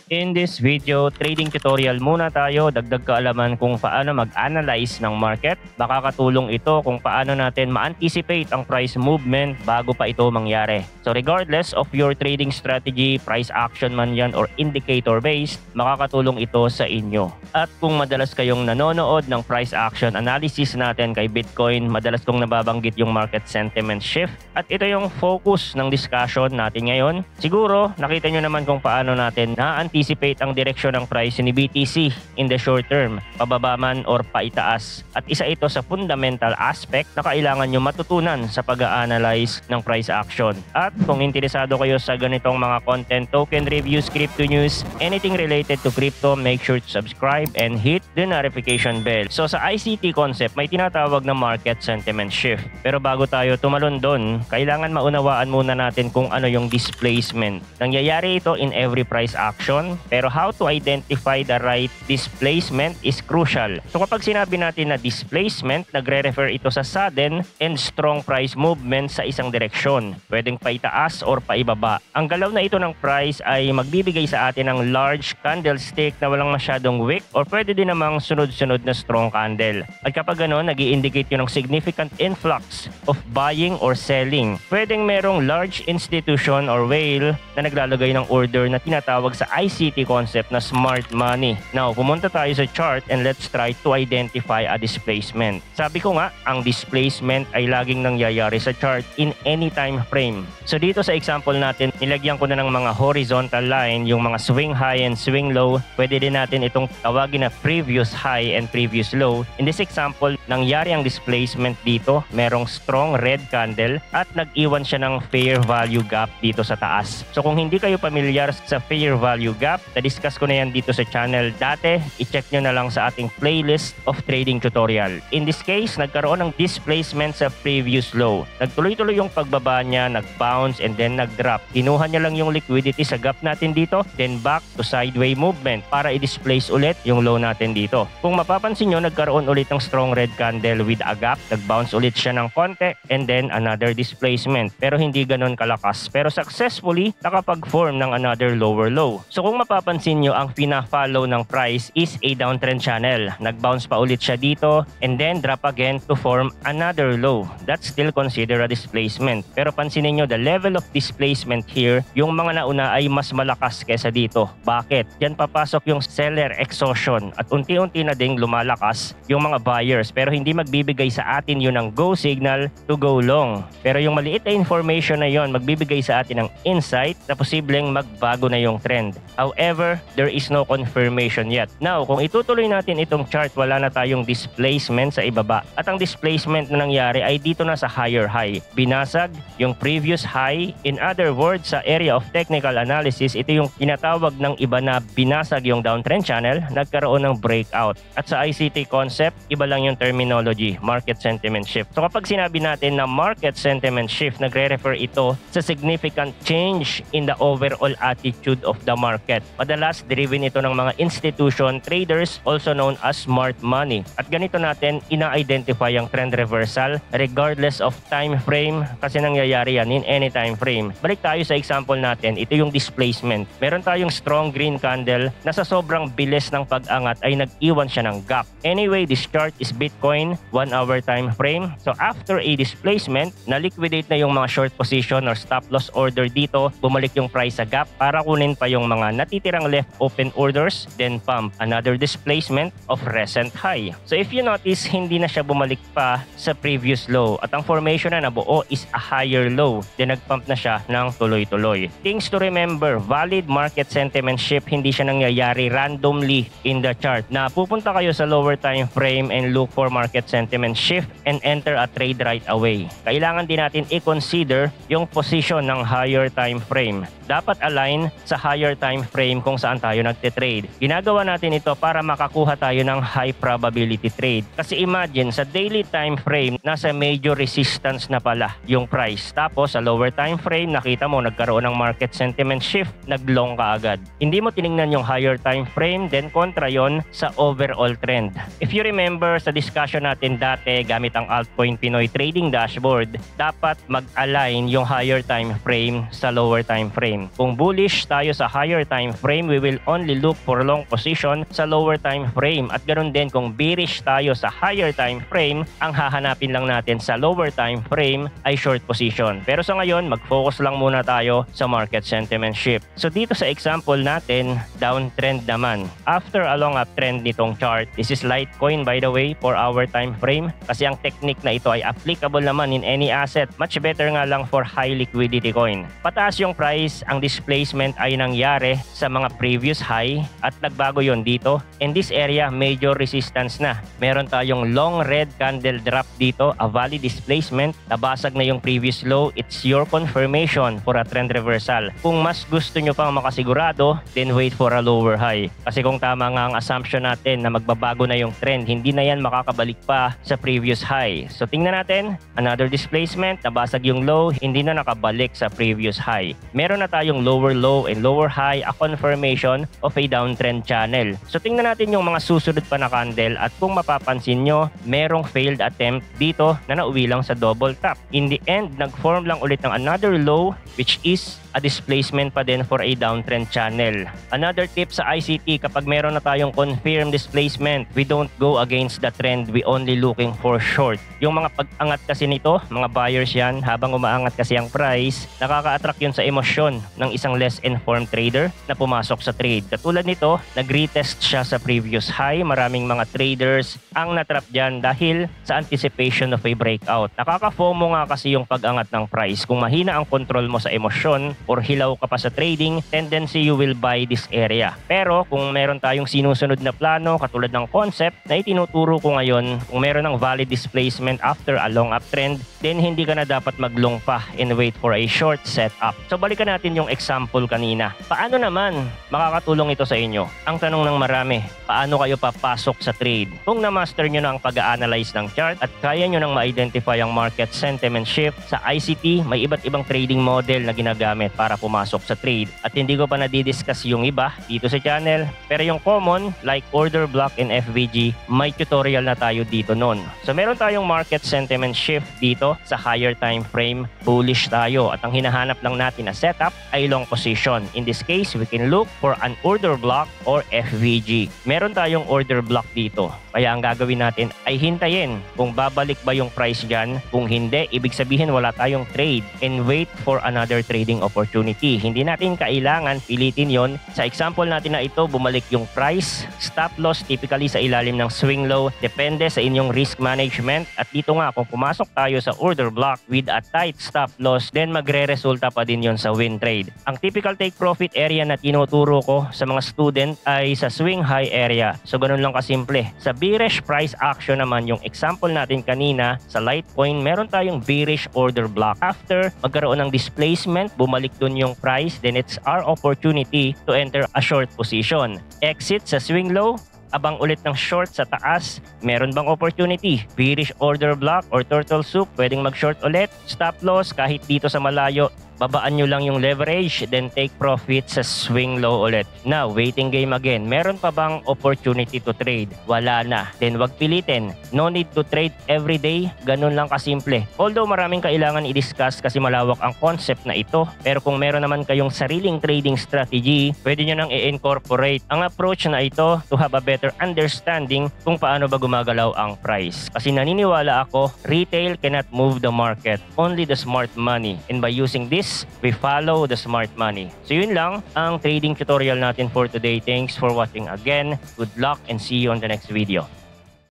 In this video, trading tutorial muna tayo, dagdag kaalaman kung paano mag-analyze ng market. Makakatulong ito kung paano natin ma-anticipate ang price movement bago pa ito mangyari. So regardless of your trading strategy, price action man yan or indicator based, makakatulong ito sa inyo. At kung madalas kayong nanonood ng price action analysis natin kay Bitcoin, madalas kong nababanggit yung market sentiment shift. At ito yung focus ng discussion natin ngayon. Siguro, nakita nyo naman kung paano natin na-anticipate ang direksyon ng price ni BTC in the short term, pababa man or paitaas. At isa ito sa fundamental aspect na kailangan nyo matutunan sa pag-a-analyze ng price action. At kung interesado kayo sa ganitong mga content, token reviews, crypto news, anything related to crypto, make sure to subscribe and hit the notification bell. So sa ICT concept, may tinatawag na market sentiment shift. Pero bago tayo tumalon doon, kailangan maunawaan muna natin kung ano yung displacement. Nangyayari ito in every price action, pero how to identify the right displacement is crucial. So kapag sinabi natin na displacement, nagre-refer ito sa sudden and strong price movement sa isang direksyon. Pwedeng paitaas or paibaba. Ang galaw na ito ng price ay magbibigay sa atin ng large candlestick na walang masyadong wick or pwede din namang sunod-sunod na strong candle. At kapag gano'n, nag-i-indicate yun ng significant influx of buying or selling. Pwedeng merong large institution or whale na naglalagay ng order na tinatawag sa ICT concept na smart money. Now, pumunta tayo sa chart and let's try to identify a displacement. Sabi ko nga, ang displacement ay laging nangyayari sa chart in any time frame. So dito sa example natin, nilagyan ko na ng mga horizontal line, yung mga swing high and swing low. Pwede din natin itong tawagin na previous high and previous low. In this example, nangyari ang displacement dito. Merong strong red candle at nag-iwan siya ng fair value gap dito sa taas. So kung hindi kayo pamilyar sa fair value gap, na-discuss ko na yan dito sa channel dati. I-check nyo na lang sa ating playlist of trading tutorial. In this case, nagkaroon ng displacement sa previous low. Nagtuloy-tuloy yung pagbaba niya, nag-bounce and then nag-drop. Kinuha niya lang yung liquidity sa gap natin dito, then back to sideway movement para i-displace ulit yung low natin dito. Kung mapapansin nyo, nagkaroon ulit ng strong red candle with a gap. Nag-bounce ulit siya ng konti and then another displacement. Pero hindi ganon kalakas. Pero successfully, nakapag-form ng another lower low. So kung mapapansin nyo, ang pina-follow ng price is a downtrend channel. Nag-bounce pa ulit siya dito and then drop again to form another low. That's still considered a displacement. Pero pansinin nyo, the level of displacement here, yung mga nauna ay mas malakas kesa dito. Bakit? Diyan papasok yung seller exhaustion at unti-unti na ding lumalakas yung mga buyers pero hindi magbibigay sa atin yun ng go signal to go long. Pero yung maliit na information na yon magbibigay sa atin ng insight na posibleng magbago na yung trend. However, there is no confirmation yet. Now, kung itutuloy natin itong chart, wala na tayong displacement sa ibaba. At ang displacement na nangyari ay dito na sa higher high. Binasag yung previous high. In other words, sa area of technical analysis, ito yung tinatawag ng iba na binasag yung downtrend channel, nagkaroon ng breakout. At sa ICT concept, iba lang yung terminology, market sentiment shift. So kapag sinabi natin na market sentiment shift, nagre-refer ito sa significant change in the overall attitude of the market. Madalas, driven ito ng mga institution traders, also known as smart money. At ganito natin ina-identify ang trend reversal regardless of time frame kasi nangyayari yan in any time frame. Balik tayo sa example natin, ito yung displacement. Meron tayong strong green candle na sa sobrang bilis ng pag-angat ay nag-iwan siya ng gap. Anyway, this chart is Bitcoin 1 hour time frame. So after a displacement, na-liquidate na yung mga short position or stop loss order dito, bumalik yung price sa gap para kunin pa yung mga natitirang left open orders, then pump another displacement of recent high. So if you notice, hindi na siya bumalik pa sa previous low at ang formation na nabuo is a higher low, then nagpump na siya ng tuloy-tuloy. Things to remember, valid market sentiment shift, hindi siya nangyayari randomly in the chart. Na pupunta kayo sa lower time frame and look for market sentiment shift and enter a trade right away. Kailangan din natin i-consider yung position ng higher time frame. Dapat align sa higher time frame kung saan tayo nagte-trade. Ginagawa natin ito para makakuha tayo ng high probability trade. Kasi imagine, sa daily time frame, nasa major resistance na pala yung price. Tapos sa lower time frame, nakita mo nagkaroon ng market sentiment shift, nag-long ka agad. Hindi mo tiningnan yung higher time frame, then kontra yon sa overall trend. If you remember sa discussion natin dati gamit ang Altcoin Pinoy Trading Dashboard, dapat mag-align yung higher time frame sa lower time frame. Kung bullish tayo sa higher time time frame, we will only look for long position sa lower time frame. At ganoon din kung bearish tayo sa higher time frame, ang hahanapin lang natin sa lower time frame ay short position. Pero sa ngayon, mag-focus lang muna tayo sa market sentiment shift. So dito sa example natin, downtrend naman. After a long uptrend nitong chart, this is Litecoin by the way for our time frame kasi ang technique na ito ay applicable naman in any asset. Much better nga lang for high liquidity coin. Pataas yung price, ang displacement ay nangyari sa mga previous high at nagbago yon dito. In this area, major resistance na. Meron tayong long red candle drop dito, a valid displacement. Nabasag na yung previous low. It's your confirmation for a trend reversal. Kung mas gusto nyo pang makasigurado, then wait for a lower high. Kasi kung tama nga ang assumption natin na magbabago na yung trend, hindi na yan makakabalik pa sa previous high. So tingnan natin, another displacement, nabasag yung low, hindi na nakabalik sa previous high. Meron na tayong lower low and lower high, a confirmation of a downtrend channel. So tingnan natin yung mga susunod pa na candle at kung mapapansin nyo, merong failed attempt dito na nauwi lang sa double top. In the end, nag-form lang ulit ng another low which is a displacement pa din for a downtrend channel. Another tip sa ICT, kapag meron na tayong confirmed displacement, we don't go against the trend, we only looking for short. Yung mga pag-angat kasi nito, mga buyers yan, habang umaangat kasi ang price, nakaka-attract yun sa emosyon ng isang less informed trader na pumasok sa trade. Katulad nito, nag-retest siya sa previous high, maraming mga traders ang natrap dyan dahil sa anticipation of a breakout. Nakaka-FOMO nga kasi yung pag-angat ng price. Kung mahina ang control mo sa emosyon or hilaw ka pa sa trading, tendency you will buy this area. Pero kung meron tayong sinusunod na plano katulad ng concept na itinuturo ko ngayon, kung meron ng valid displacement after a long uptrend, then hindi ka na dapat maglong pa and wait for a short setup. So balikan natin yung example kanina. Paano naman makakatulong ito sa inyo? Ang tanong ng marami, paano kayo papasok sa trade? Kung na-master nyo na ang pag-a-analyze ng chart at kaya nyo nang ma-identify ang market sentiment shift, sa ICT may iba't ibang trading model na ginagamit para pumasok sa trade. At hindi ko pa nadidiscuss yung iba dito sa channel. Pero yung common, like order block and FVG, may tutorial na tayo dito nun. So meron tayong market sentiment shift dito sa higher time frame. Bullish tayo at ang hinahanap lang natin na setup ay long position. In this case, we can look for an order block or FVG. Meron tayong order block dito. Kaya ang gagawin natin ay hintayin kung babalik ba yung price dyan. Kung hindi, ibig sabihin wala tayong trade and wait for another trading opportunity. Hindi natin kailangan pilitin yon. Sa example natin na ito, bumalik yung price. Stop loss typically sa ilalim ng swing low. Depende sa inyong risk management. At dito nga, kung pumasok tayo sa order block with a tight stop loss, then magre-resulta pa din yon sa win trade. Ang typical take profit area na tinuturo ko sa mga student ay sa swing high area. So ganun lang kasimple. Sa bearish price action naman, yung example natin kanina sa Litecoin, meron tayong bearish order block. After magkaroon ng displacement, bumalik dun yung price, then it's our opportunity to enter a short position. Exit sa swing low, abang ulit ng short sa taas, meron bang opportunity? Bearish order block or turtle soup, pwedeng mag-short ulit. Stop loss kahit dito sa malayo, babaan nyo lang yung leverage, then take profit sa swing low ulit. Now, waiting game again. Meron pa bang opportunity to trade? Wala na. Then wag pilitin. No need to trade every day. Ganun lang kasimple. Although maraming kailangan i-discuss kasi malawak ang concept na ito, pero kung meron naman kayong sariling trading strategy, pwede nyo nang i-incorporate ang approach na ito to have a better understanding kung paano ba gumagalaw ang price. Kasi naniniwala ako, retail cannot move the market. Only the smart money. And by using this, we follow the smart money. So yun lang ang trading tutorial natin for today. Thanks for watching again. Good luck and see you on the next video.